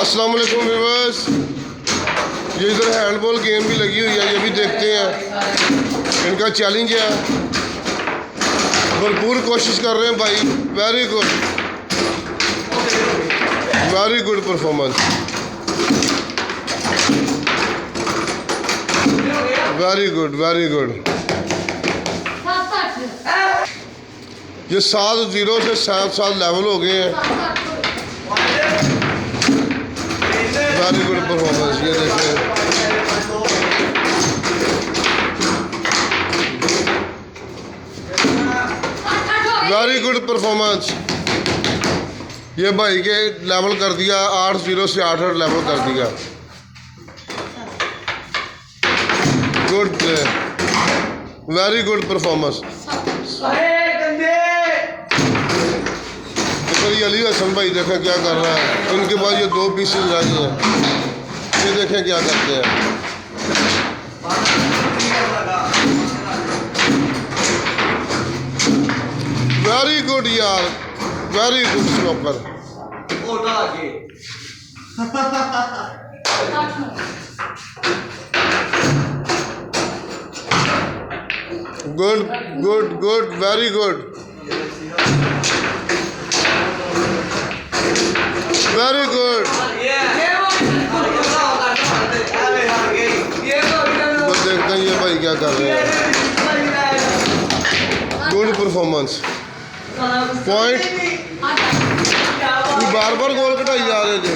अस्सलाम वालेकुम व्यूअर्स, ये इधर हैंडबॉल गेम भी लगी हुई है, ये भी देखते हैं। इनका चैलेंज है, भरपूर कोशिश कर रहे हैं भाई। Very good performance, very good. ये 7-0 से 7-7 लेवल हो गए हैं। वेरी गुड परफॉर्मेंस, ये देखें। वेरी गुड परफॉर्मेंस, ये भाई के लेवल कर दिया, 8-0 से 8-8 लेवल कर दिया। Good, very good performance. ये अली हसन भाई देखें क्या कर रहा है। इनके पास ये 2 पीसेस रह गए हैं, ये देखें क्या करते हैं। वेरी गुड यार, very good snooker. Good, very good, very good. तो देखते हैं ये भाई क्या कर रहे हैं। Good performance, point. बार गोल कटाई जा रहे थे।